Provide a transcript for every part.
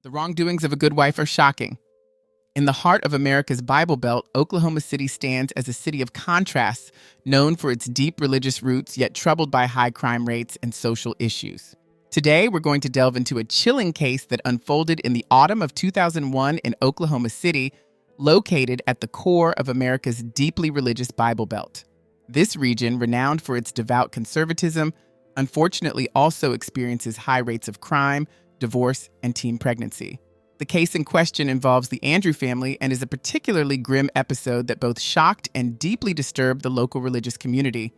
The wrongdoings of a good wife are shocking. In the heart of America's Bible Belt, Oklahoma City stands as a city of contrasts, known for its deep religious roots, yet troubled by high crime rates and social issues. Today, we're going to delve into a chilling case that unfolded in the autumn of 2001 in Oklahoma City, located at the core of America's deeply religious Bible Belt. This region, renowned for its devout conservatism, unfortunately also experiences high rates of crime, divorce, and teen pregnancy. The case in question involves the Andrew family and is a particularly grim episode that both shocked and deeply disturbed the local religious community.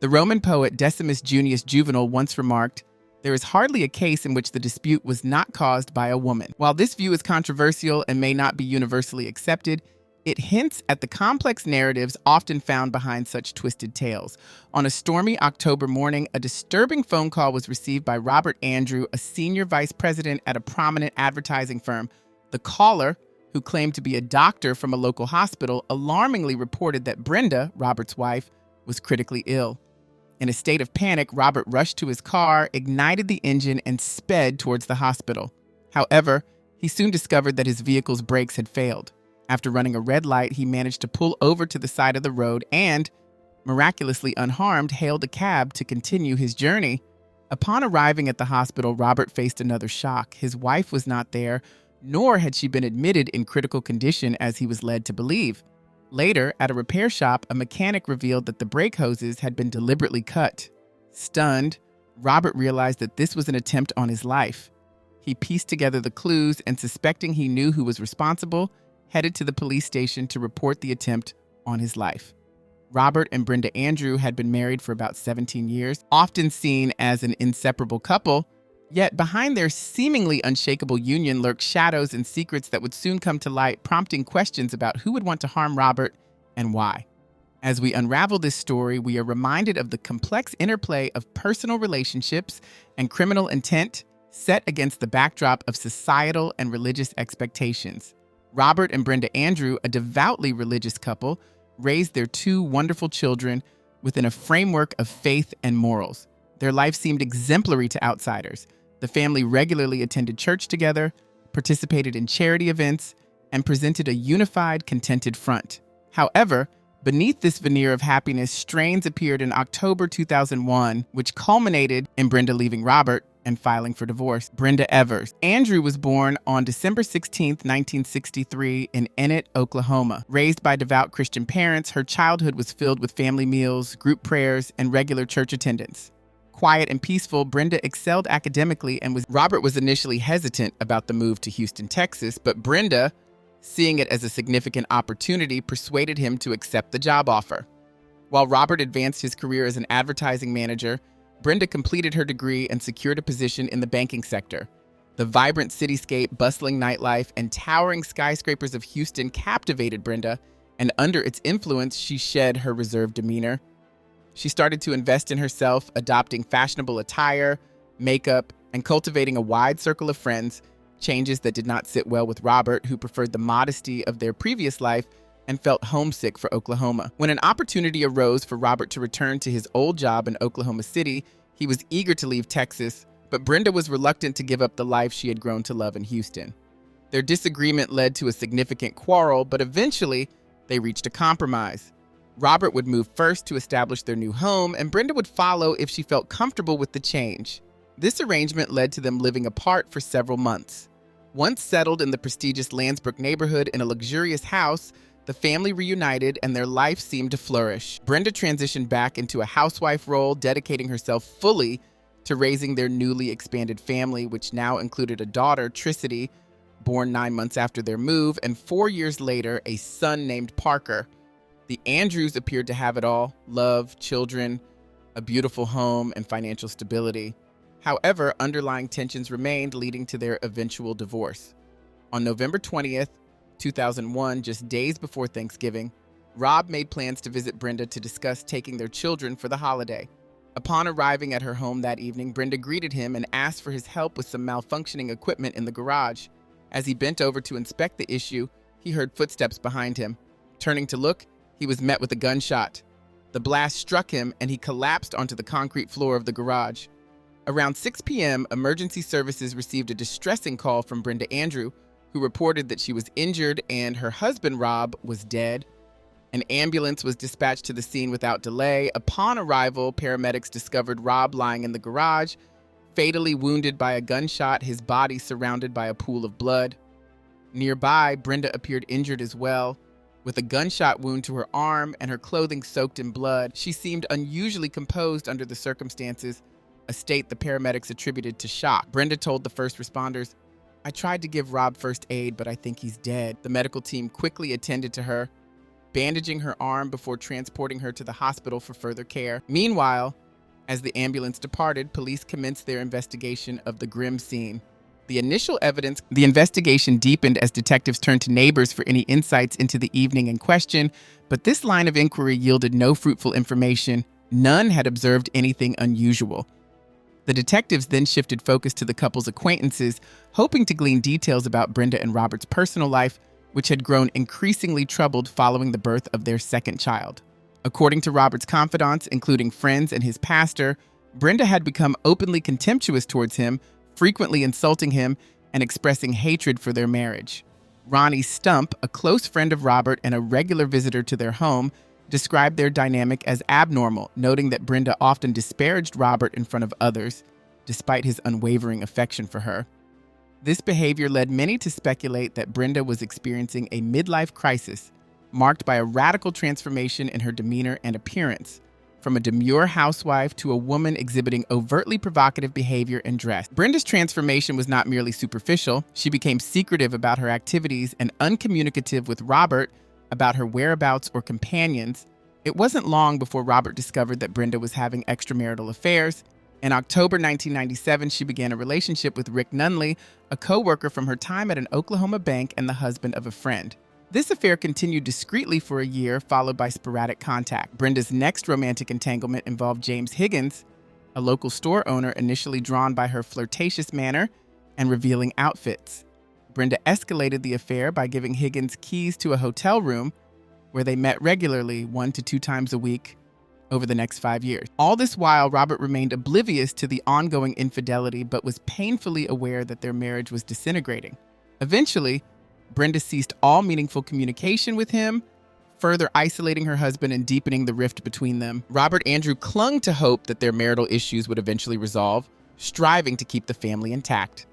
The Roman poet Decimus Junius Juvenal once remarked, "There is hardly a case in which the dispute was not caused by a woman." While this view is controversial and may not be universally accepted, it hints at the complex narratives often found behind such twisted tales. On a stormy October morning, a disturbing phone call was received by Robert Andrew, a senior vice president at a prominent advertising firm. The caller, who claimed to be a doctor from a local hospital, alarmingly reported that Brenda, Robert's wife, was critically ill. In a state of panic, Robert rushed to his car, ignited the engine, and sped towards the hospital. However, he soon discovered that his vehicle's brakes had failed. After running a red light, he managed to pull over to the side of the road and, miraculously unharmed, hailed a cab to continue his journey. Upon arriving at the hospital, Robert faced another shock. His wife was not there, nor had she been admitted in critical condition as he was led to believe. Later, at a repair shop, a mechanic revealed that the brake hoses had been deliberately cut. Stunned, Robert realized that this was an attempt on his life. He pieced together the clues and, suspecting he knew who was responsible, headed to the police station to report the attempt on his life. Robert and Brenda Andrew had been married for about 17 years, often seen as an inseparable couple, yet behind their seemingly unshakable union lurked shadows and secrets that would soon come to light, prompting questions about who would want to harm Robert and why. As we unravel this story, we are reminded of the complex interplay of personal relationships and criminal intent set against the backdrop of societal and religious expectations. Robert and Brenda Andrew, a devoutly religious couple, raised their two wonderful children within a framework of faith and morals. Their life seemed exemplary to outsiders. The family regularly attended church together, participated in charity events, and presented a unified, contented front. However, beneath this veneer of happiness, strains appeared in October 2001, which culminated in Brenda leaving Robert and filing for divorce. Brenda Evers. Andrew was born on December 16, 1963 in Enid, Oklahoma. Raised by devout Christian parents, her childhood was filled with family meals, group prayers, and regular church attendance. Quiet and peaceful, Brenda excelled academically and Robert was initially hesitant about the move to Houston, Texas, but Brenda, seeing it as a significant opportunity, persuaded him to accept the job offer. While Robert advanced his career as an advertising manager, Brenda completed her degree and secured a position in the banking sector. The vibrant cityscape, bustling nightlife, and towering skyscrapers of Houston captivated Brenda, and under its influence, she shed her reserved demeanor. She started to invest in herself, adopting fashionable attire, makeup, and cultivating a wide circle of friends, changes that did not sit well with Robert, who preferred the modesty of their previous life and felt homesick for Oklahoma. When an opportunity arose for Robert to return to his old job in Oklahoma City, he was eager to leave Texas, but Brenda was reluctant to give up the life she had grown to love in Houston. Their disagreement led to a significant quarrel, but eventually they reached a compromise. Robert would move first to establish their new home, and Brenda would follow if she felt comfortable with the change. This arrangement led to them living apart for several months. Once settled in the prestigious Landsbrook neighborhood in a luxurious house, the family reunited and their life seemed to flourish. Brenda transitioned back into a housewife role, dedicating herself fully to raising their newly expanded family, which now included a daughter, Tricity, born 9 months after their move, and 4 years later, a son named Parker. The Andrews appeared to have it all: love, children, a beautiful home, and financial stability. However, underlying tensions remained, leading to their eventual divorce. On November 20th, 2001, just days before Thanksgiving, Rob made plans to visit Brenda to discuss taking their children for the holiday. Upon arriving at her home that evening, Brenda greeted him and asked for his help with some malfunctioning equipment in the garage. As he bent over to inspect the issue, he heard footsteps behind him. Turning to look, he was met with a gunshot. The blast struck him and he collapsed onto the concrete floor of the garage. Around 6 p.m., emergency services received a distressing call from Brenda Andrew, who reported that she was injured and her husband, Rob, was dead. An ambulance was dispatched to the scene without delay. Upon arrival, paramedics discovered Rob lying in the garage, fatally wounded by a gunshot, his body surrounded by a pool of blood. Nearby, Brenda appeared injured as well, with a gunshot wound to her arm and her clothing soaked in blood. She seemed unusually composed under the circumstances, a state the paramedics attributed to shock. Brenda told the first responders, "I tried to give Rob first aid, but I think he's dead." The medical team quickly attended to her, bandaging her arm before transporting her to the hospital for further care. Meanwhile, as the ambulance departed, police commenced their investigation of the grim scene. The investigation deepened as detectives turned to neighbors for any insights into the evening in question, but this line of inquiry yielded no fruitful information. None had observed anything unusual. The detectives then shifted focus to the couple's acquaintances, hoping to glean details about Brenda and Robert's personal life, which had grown increasingly troubled following the birth of their second child. According to Robert's confidants, including friends and his pastor, Brenda had become openly contemptuous towards him, frequently insulting him and expressing hatred for their marriage. Ronnie Stump, a close friend of Robert and a regular visitor to their home, described their dynamic as abnormal, noting that Brenda often disparaged Robert in front of others, despite his unwavering affection for her. This behavior led many to speculate that Brenda was experiencing a midlife crisis, marked by a radical transformation in her demeanor and appearance, from a demure housewife to a woman exhibiting overtly provocative behavior and dress. Brenda's transformation was not merely superficial. She became secretive about her activities and uncommunicative with Robert about her whereabouts or companions. It wasn't long before Robert discovered that Brenda was having extramarital affairs. In October 1997, she began a relationship with Rick Nunley, a co-worker from her time at an Oklahoma bank and the husband of a friend. This affair continued discreetly for a year, followed by sporadic contact. Brenda's next romantic entanglement involved James Higgins, a local store owner initially drawn by her flirtatious manner and revealing outfits. Brenda escalated the affair by giving Higgins keys to a hotel room where they met regularly 1 to 2 times a week over the next 5 years. All this while, Robert remained oblivious to the ongoing infidelity but was painfully aware that their marriage was disintegrating. Eventually, Brenda ceased all meaningful communication with him, further isolating her husband and deepening the rift between them. Robert Andrew clung to hope that their marital issues would eventually resolve, striving to keep the family intact.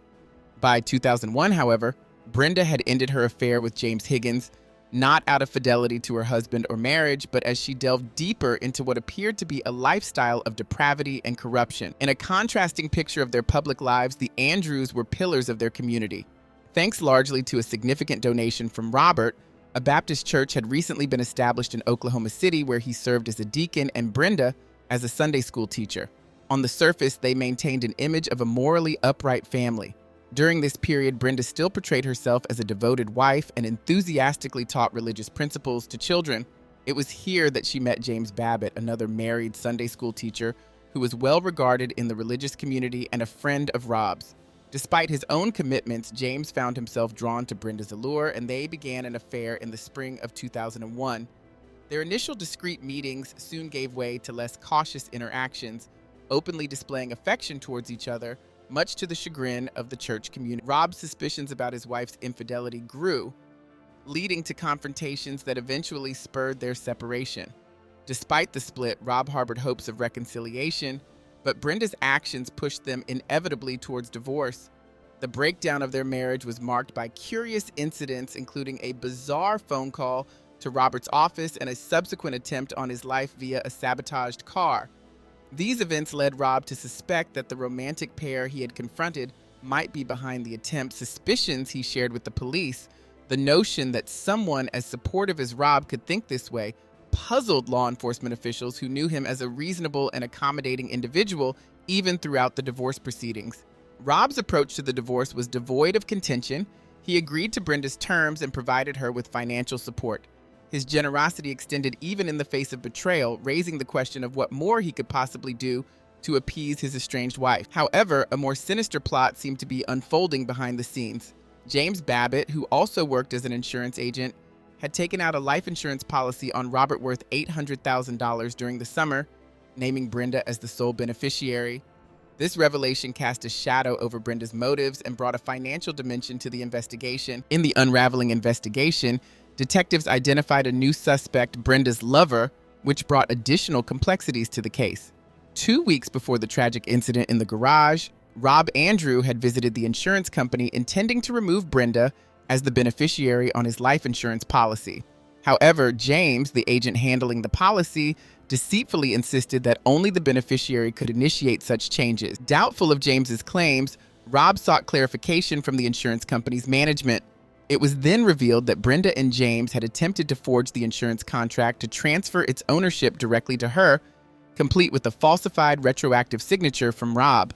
By 2001, however, Brenda had ended her affair with James Higgins, not out of fidelity to her husband or marriage, but as she delved deeper into what appeared to be a lifestyle of depravity and corruption. In a contrasting picture of their public lives, the Andrews were pillars of their community. Thanks largely to a significant donation from Robert, a Baptist church had recently been established in Oklahoma City where he served as a deacon and Brenda as a Sunday school teacher. On the surface, they maintained an image of a morally upright family. During this period, Brenda still portrayed herself as a devoted wife and enthusiastically taught religious principles to children. It was here that she met James Babbitt, another married Sunday school teacher who was well regarded in the religious community and a friend of Rob's. Despite his own commitments, James found himself drawn to Brenda's allure, and they began an affair in the spring of 2001. Their initial discreet meetings soon gave way to less cautious interactions, openly displaying affection towards each other, much to the chagrin of the church community. Rob's suspicions about his wife's infidelity grew, leading to confrontations that eventually spurred their separation. Despite the split, Rob harbored hopes of reconciliation, but Brenda's actions pushed them inevitably towards divorce. The breakdown of their marriage was marked by curious incidents, including a bizarre phone call to Robert's office and a subsequent attempt on his life via a sabotaged car. These events led Rob to suspect that the romantic pair he had confronted might be behind the attempt, suspicions he shared with the police. The notion that someone as supportive as Rob could think this way puzzled law enforcement officials who knew him as a reasonable and accommodating individual even throughout the divorce proceedings. Rob's approach to the divorce was devoid of contention. He agreed to Brenda's terms and provided her with financial support. His generosity extended even in the face of betrayal, raising the question of what more he could possibly do to appease his estranged wife. However, a more sinister plot seemed to be unfolding behind the scenes. James Babbitt, who also worked as an insurance agent, had taken out a life insurance policy on Robert worth $800,000 during the summer, naming Brenda as the sole beneficiary. This revelation cast a shadow over Brenda's motives and brought a financial dimension to the investigation. In the unraveling investigation, detectives identified a new suspect, Brenda's lover, which brought additional complexities to the case. 2 weeks before the tragic incident in the garage, Rob Andrew had visited the insurance company intending to remove Brenda as the beneficiary on his life insurance policy. However, James, the agent handling the policy, deceitfully insisted that only the beneficiary could initiate such changes. Doubtful of James's claims, Rob sought clarification from the insurance company's management. It was then revealed that Brenda and James had attempted to forge the insurance contract to transfer its ownership directly to her, complete with a falsified retroactive signature from Rob.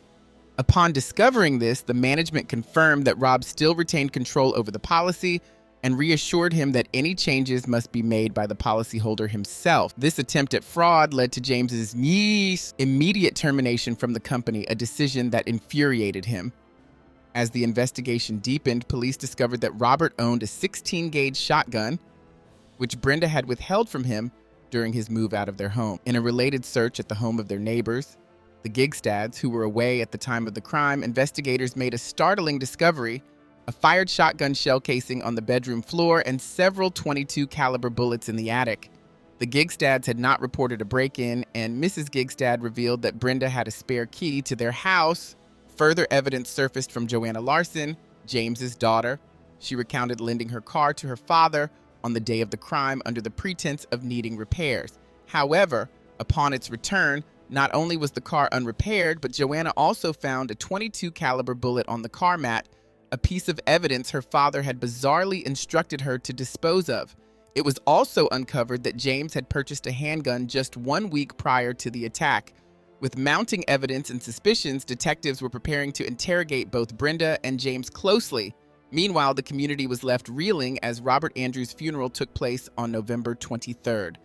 Upon discovering this, the management confirmed that Rob still retained control over the policy and reassured him that any changes must be made by the policyholder himself. This attempt at fraud led to James's immediate termination from the company, a decision that infuriated him. As the investigation deepened, police discovered that Robert owned a 16-gauge shotgun, which Brenda had withheld from him during his move out of their home. In a related search at the home of their neighbors, the Gigstads, who were away at the time of the crime, investigators made a startling discovery: a fired shotgun shell casing on the bedroom floor and several .22 caliber bullets in the attic. The Gigstads had not reported a break-in, and Mrs. Gigstad revealed that Brenda had a spare key to their house. Further evidence surfaced from Joanna Larson, James's daughter. She recounted lending her car to her father on the day of the crime under the pretense of needing repairs. However, upon its return, not only was the car unrepaired, but Joanna also found a .22 caliber bullet on the car mat, a piece of evidence her father had bizarrely instructed her to dispose of. It was also uncovered that James had purchased a handgun just 1 week prior to the attack. With mounting evidence and suspicions, detectives were preparing to interrogate both Brenda and James closely. Meanwhile, the community was left reeling as Robert Andrews' funeral took place on November 23rd.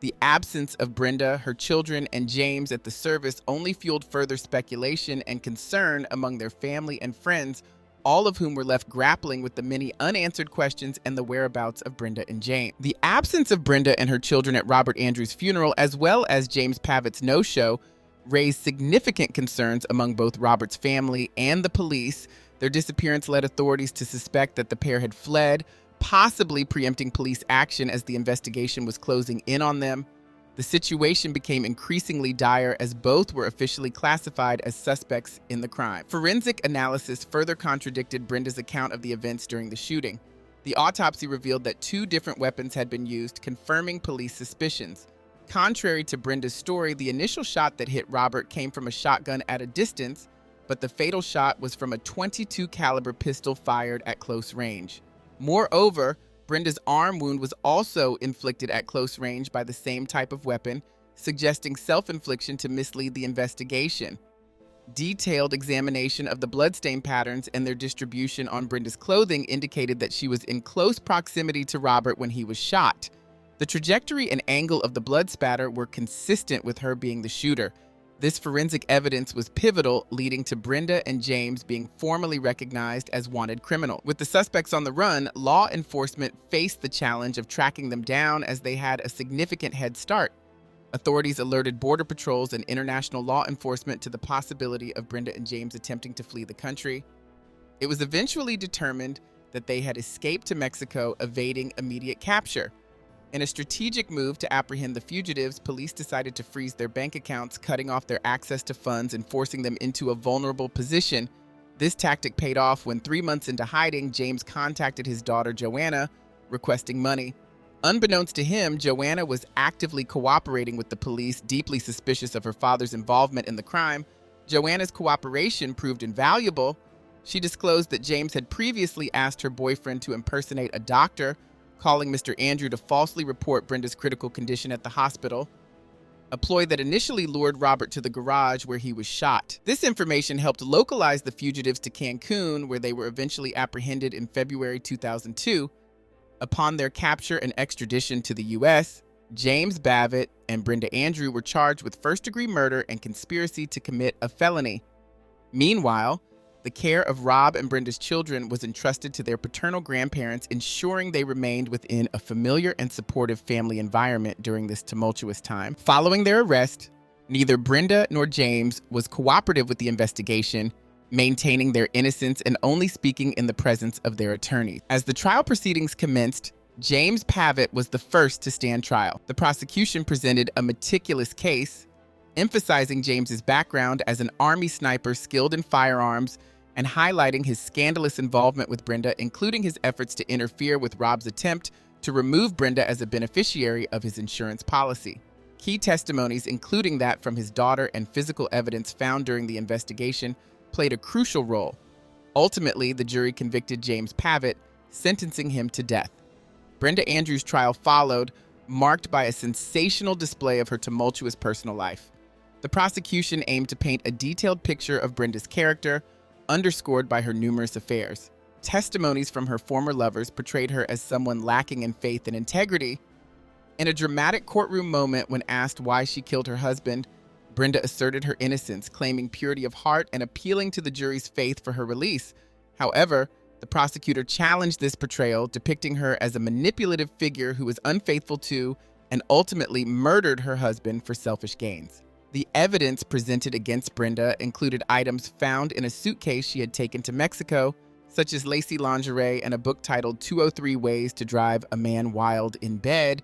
The absence of Brenda, her children, and James at the service only fueled further speculation and concern among their family and friends, all of whom were left grappling with the many unanswered questions and the whereabouts of Brenda and James. The absence of Brenda and her children at Robert Andrews' funeral, as well as James Pavitt's no-show, raised significant concerns among both Robert's family and the police. Their disappearance led authorities to suspect that the pair had fled, possibly preempting police action as the investigation was closing in on them. The situation became increasingly dire as both were officially classified as suspects in the crime. Forensic analysis further contradicted Brenda's account of the events during the shooting. The autopsy revealed that 2 different weapons had been used, confirming police suspicions. Contrary to Brenda's story, the initial shot that hit Robert came from a shotgun at a distance, but the fatal shot was from a .22 caliber pistol fired at close range. Moreover, Brenda's arm wound was also inflicted at close range by the same type of weapon, suggesting self-infliction to mislead the investigation. Detailed examination of the bloodstain patterns and their distribution on Brenda's clothing indicated that she was in close proximity to Robert when he was shot. The trajectory and angle of the blood spatter were consistent with her being the shooter. This forensic evidence was pivotal, leading to Brenda and James being formally recognized as wanted criminals. With the suspects on the run, law enforcement faced the challenge of tracking them down as they had a significant head start. Authorities alerted border patrols and international law enforcement to the possibility of Brenda and James attempting to flee the country. It was eventually determined that they had escaped to Mexico, evading immediate capture. In a strategic move to apprehend the fugitives, police decided to freeze their bank accounts, cutting off their access to funds and forcing them into a vulnerable position. This tactic paid off when 3 months into hiding, James contacted his daughter Joanna, requesting money. Unbeknownst to him, Joanna was actively cooperating with the police, deeply suspicious of her father's involvement in the crime. Joanna's cooperation proved invaluable. She disclosed that James had previously asked her boyfriend to impersonate a doctor, calling Mr. Andrew to falsely report Brenda's critical condition at the hospital, a ploy that initially lured Robert to the garage where he was shot. This information helped localize the fugitives to Cancun, where they were eventually apprehended in February 2002. Upon their capture and extradition to the U.S., James Pavitt and Brenda Andrew were charged with first-degree murder and conspiracy to commit a felony. Meanwhile, the care of Rob and Brenda's children was entrusted to their paternal grandparents, ensuring they remained within a familiar and supportive family environment during this tumultuous time. Following their arrest, Neither Brenda nor James was cooperative with the investigation, maintaining their innocence and only speaking in the presence of their attorneys. As the trial proceedings commenced, James Pavitt was the first to stand trial. The prosecution presented a meticulous case, emphasizing James's background as an Army sniper skilled in firearms and highlighting his scandalous involvement with Brenda, including his efforts to interfere with Rob's attempt to remove Brenda as a beneficiary of his insurance policy. Key testimonies, including that from his daughter and physical evidence found during the investigation, played a crucial role. Ultimately, the jury convicted James Pavitt, sentencing him to death. Brenda Andrews' trial followed, marked by a sensational display of her tumultuous personal life. The prosecution aimed to paint a detailed picture of Brenda's character, underscored by her numerous affairs. Testimonies from her former lovers portrayed her as someone lacking in faith and integrity. In a dramatic courtroom moment when asked why she killed her husband, Brenda asserted her innocence, claiming purity of heart and appealing to the jury's faith for her release. However, the prosecutor challenged this portrayal, depicting her as a manipulative figure who was unfaithful to and ultimately murdered her husband for selfish gains. The evidence presented against Brenda included items found in a suitcase she had taken to Mexico, such as lacy lingerie and a book titled 203 Ways to Drive a Man Wild in Bed,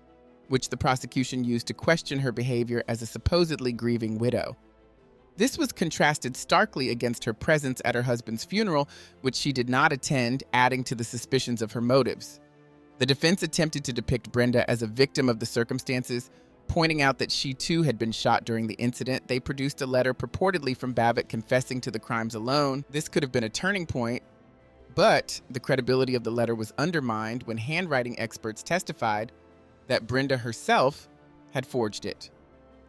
which the prosecution used to question her behavior as a supposedly grieving widow. This was contrasted starkly against her presence at her husband's funeral, which she did not attend, adding to the suspicions of her motives. The defense attempted to depict Brenda as a victim of the circumstances, pointing out that she too had been shot during the incident. They produced a letter purportedly from Pavitt confessing to the crimes alone. This could have been a turning point, but the credibility of the letter was undermined when handwriting experts testified that Brenda herself had forged it.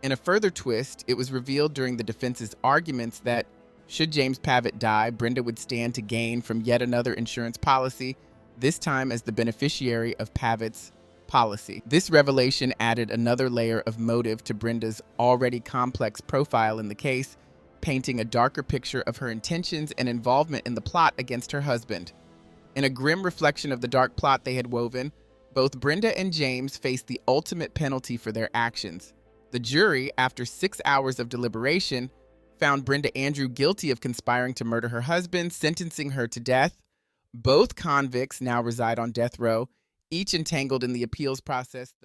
In a further twist, it was revealed during the defense's arguments that, should James Pavitt die, Brenda would stand to gain from yet another insurance policy, this time as the beneficiary of Pavitt's policy. This revelation added another layer of motive to Brenda's already complex profile in the case, painting a darker picture of her intentions and involvement in the plot against her husband. In a grim reflection of the dark plot they had woven, both Brenda and James faced the ultimate penalty for their actions. The jury, after 6 hours of deliberation, found Brenda Andrews guilty of conspiring to murder her husband, sentencing her to death. Both convicts now reside on death row, each entangled in the appeals process.